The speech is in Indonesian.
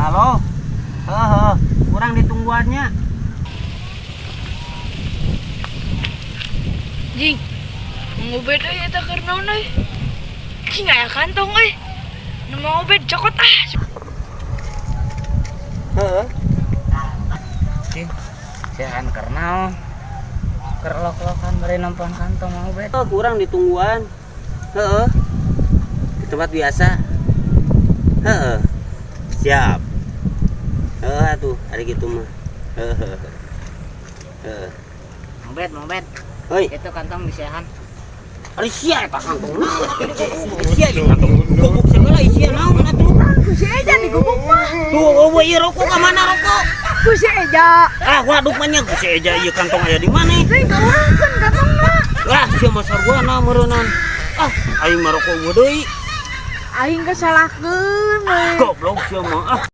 Halo. Kurang ditungguannya. Jing, ngobet euy eta keur naon euy? Ki aya kantong euy. Nu mau ngobet cokot ah. Heeh. Cing, sehan keur naon? Keur lok-lokan bari nempan kantong mau bet. Kurang ditungguan. Heeh. Di tempat biasa. Heeh. Siap. Heeh atuh, ari kitu mah. Heeh. Heeh. Mau bet. Heuy, itu kantong disehan. Ari sia eta kantong. Sia ieu kantong. Gubuk segala isia naon atuh? Ku si Eja di gubuk mah. Tuh, eueuh ieu rokok ka mana rokok? Ku si Eja. Waduh mah nya ku si Eja ieu kantong aya di mana? Teuing kaurangkeun kantongna. Sia mah sarwana meureunnan. Aing mah rokok gua deui. Aing geus salahkeun euy. Goblok sia mah.